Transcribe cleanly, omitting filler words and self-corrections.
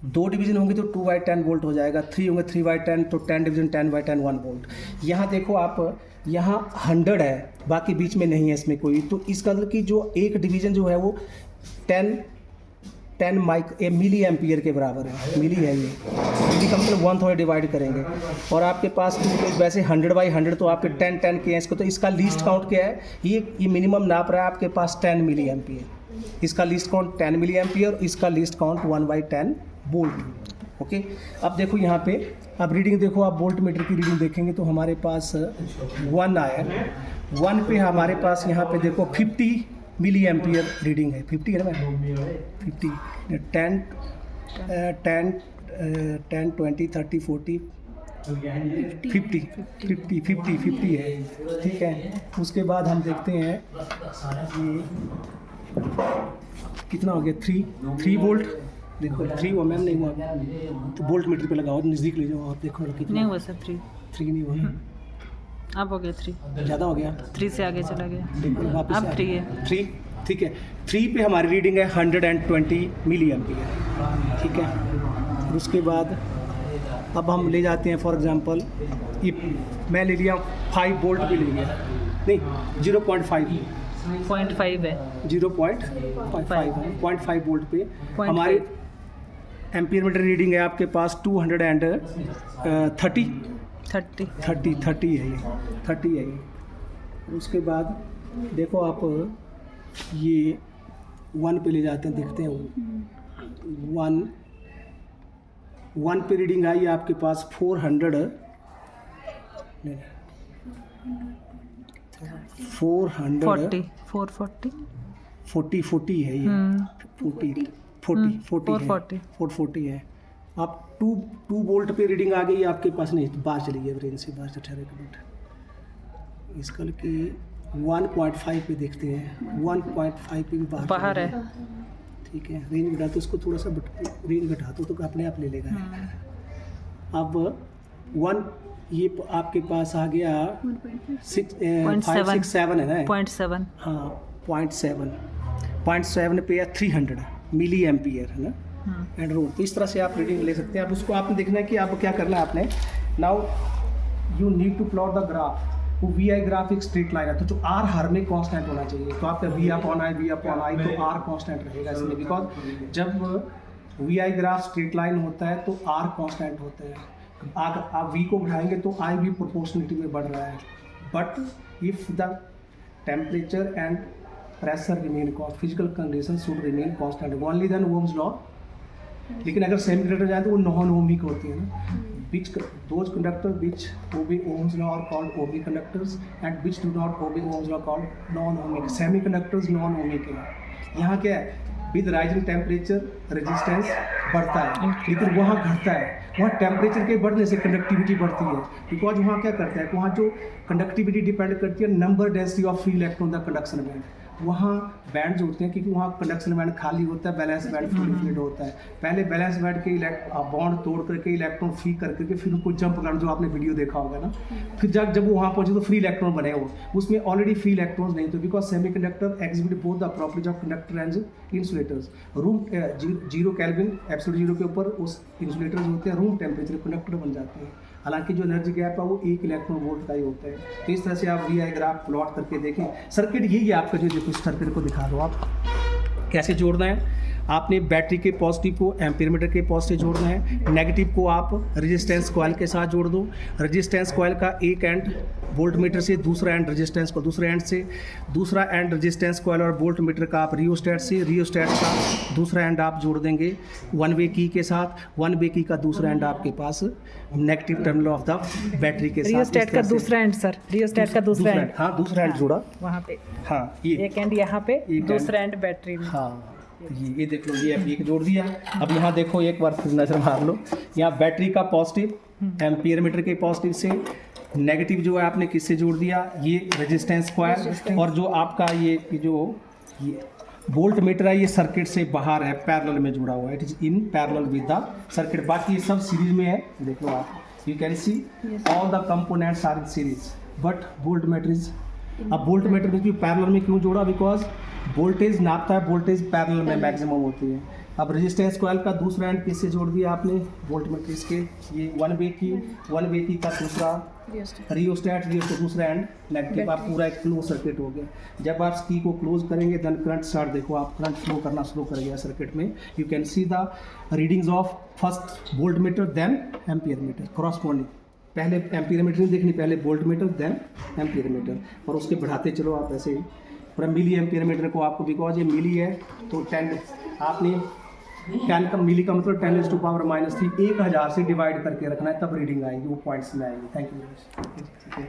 2 division होंगे तो 2/10 volt हो जाएगा, 3 होंगे 3/10 तो 10 डिवीजन 10/10 1 वोल्ट। यहाँ देखो आप, यहाँ 100 है, बाकी बीच में नहीं है इसमें कोई, तो इसका मतलब कि जो एक डिवीजन जो है वो 10 मिली एम्पियर के बराबर है। मिली है ये, मिली का मतलब 1 थोड़ा डिवाइड करेंगे, और आपके पास तो वैसे 100/100 तो आपके 10 के हैं इसको, तो इसका लीस्ट काउंट क्या है, ये मिनिमम नाप रहा है आपके पास 10 मिली एम्पियर। इसका लीस्ट काउंट 10 मिली एम्पियर, इसका लीस्ट काउंट 1/10 वोल्ट। ओके, अब देखो यहाँ पे, अब रीडिंग देखो, आप वोल्ट मीटर की रीडिंग देखेंगे तो हमारे पास 1 आया, 1 पे हमारे पास यहाँ पे देखो 50 मिली एम्पियर रीडिंग है। 50 है ना मैम, 50, 10 20 30 40 50 है, ठीक है। उसके बाद हम देखते हैं ये कितना हो गया, 3 वोल्ट। देखो 3 हुआ मैम, नहीं हुआ तो वोल्ट मीटर पे लगाओ, नज़दीक ले जाओ और देखो कितना नहीं हुआ सर, 3 नहीं हुआ, अब हो गया 3, ज़्यादा हो गया, 3 से आगे चला गया, देखो वापस अब 3 है। 3, ठीक है। 3 पे हमारी रीडिंग है 120 मिली एम्पियर, ठीक है। और उसके बाद अब हम ले जाते हैं, फॉर एग्जांपल ये मैं ले लिया 5 वोल्ट पे ले लिया, नहीं 0.5 0.5 है, 0.5 वोल्ट पे हमारी एम्पियर मीटर रीडिंग है आपके पास 230 है ये, 30 है ये। उसके बाद देखो आप ये 1 पे ले जाते हैं, देखते हैं 1 पे रीडिंग आई है आपके पास 400 40 है ये, 440 है। आप 2 वोल्ट पे रीडिंग आ गई आपके पास, नहीं बाहर चली गई ब्रेन से, बाहर से ठहरे एक मिनट, इसका कि 1.5 पे देखते हैं, 1.5 पे भी बाहर है, ठीक है। रेंज घटा तो उसको थोड़ा सा रेंज घटा तो अपने आप ले लेगा। अब 1 ये आपके पास आ गया 567 है ना, 0.7, हाँ 0.7 पे है 300 मिली एम्पियर है ना, एंड रोड। तो इस तरह से आप रीडिंग ले सकते हैं। अब उसको आपने देखना है कि आपको क्या करना है, आपने now you need to plot the graph. वो वी आई ग्राफ एक स्ट्रेट लाइन है, तो जो आर हर में कांस्टेंट होना चाहिए, तो आपका वी अपॉन आई तो आर कांस्टेंट रहेगा इसमें, बिकॉज जब V I graph straight line होता है तो आर कांस्टेंट होता है। आप वी को बढ़ाएंगे तो आई भी प्रोपोर्शनलिटी में बढ़ रहा है, but if the temperature and pressure remain constant, physical condition should remain constant, only then Ohm's law. लेकिन अगर सेमीकंडक्टर जाए तो वो नॉन ओमिक होती है ना, which those conductor which obey Ohm's law are called ohmic conductors and which do not obey Ohm's law called non-ohmic. Semiconductors non-ohmic है। यहाँ क्या है, विद राइजिंग टेम्परेचर रेजिस्टेंस बढ़ता है, लेकिन वहाँ घटता है। वहाँ टेम्परेचर के बढ़ने से कंडक्टिविटी बढ़ती है, बिकॉज वहाँ क्या करता है, वहाँ जो कंडक्टिविटी डिपेंड करती है number density of free electron the conduction band. वहाँ बैंड होते हैं क्योंकि वहाँ कंडक्शन बैंड खाली होता है, बैलेंस बैंड फुली फिल्ड होता है। पहले बैलेंस बैंड के बॉन्ड तोड़ करके इलेक्ट्रॉन फ्री करके फिर उनको जंप कर, जो आपने वीडियो देखा होगा ना, फिर जब वो वहाँ पहुँचे तो फ्री इलेक्ट्रॉन बने, वो उसमें ऑलरेडी फ्री इलेक्ट्रॉन्स नहीं थे, because semiconductor exhibit both the properties of conductor and insulators. Room 0 kelvin absolute 0 के ऊपर उस इंसुलेटर्स होते हैं, रूम टेम्परेचर कंडक्टर बन जाते हैं। हालांकि जो एनर्जी गैप है वो 1 इलेक्ट्रॉन वोल्ट का ही होता है। तो इस तरह से आप वी आई ग्राफ प्लॉट करके देखें। सर्किट यही है आपका, जो देखो सर्किट को दिखा दो आप कैसे जोड़ना है। आपने बैटरी के पॉजिटिव को एम्पीयर मीटर के पॉजिटिव जोड़ना है, नेगेटिव को आप रेजिस्टेंस कॉइल के साथ जोड़ दो। रेजिस्टेंस कॉइल का एक एंड वोल्ट मीटर से, दूसरा एंड रेजिस्टेंस को दूसरे एंड से, दूसरा एंड रेजिस्टेंस कॉइल और वोल्ट मीटर का आप रियोस्टेट से, रियोस्टेट का दूसरा एंड आप जोड़ देंगे 1 वे की के साथ। 1 वे की का दूसरा एंड आपके पास negative terminal of the battery के साथ। रियोस्टेट का दूसरा एंड सर, रियोस्टेट का दूसरा एंड, हाँ दूसरा एंड जोड़ा वहाँ पे, हाँ ये एक एंड यहाँ पे, दूसरा एंड बैटरी में। हाँ ये देख लो, ये एक जोड़ दिया। अब यहाँ देखो एक बार फिर नजर मार लो, यहाँ बैटरी का पॉजिटिव एम्पीयर मीटर के पॉजिटिव से, नेगेटिव जो है आपने किससे जोड़ दिया, ये रेजिस्टेंस कॉइल, और जो आपका ये वोल्ट मीटर है ये सर्किट से बाहर है, पैरेलल में जुड़ा हुआ है, it is in parallel with the circuit. बाकी ये सब सीरीज में है, देख लो आप, you can see all the components are in series, but volt meter is, अब वोल्ट मीटर भी पैरेलल में क्यों जोड़ा, बिकॉज वोल्टेज नापता है, वोल्टेज पैरेलल में मैक्सिमम होती है। अब रेजिस्टेंस कॉइल का दूसरा एंड किससे जोड़ दिया आपने, वोल्ट मीटर इसके, ये वन वे की का दूसरा रियोस्टेट दूसरा एंड नेगेटिव, आप पूरा एक क्लोज सर्किट हो गया। जब आप की को क्लोज करेंगे देन करंट स्टार्ट, देखो आप करंट फ्लो करना शुरू कर गया सर्किट में। You can see the readings of first volt meter then ampere meter corresponding. पहले एम्पियर मीटर नहीं देखनी, पहले volt meter then ampere meter, और उसके बढ़ाते चलो आप ऐसे ही। पर मिली एम्पियर मीटर को आपको, बिकॉज ये मिली है तो 10 आपने 10 का मिली का मतलब 10⁻³ 1000 से डिवाइड करके रखना है, तब रीडिंग आएगी, वो पॉइंट्स में आएगी। Thank you.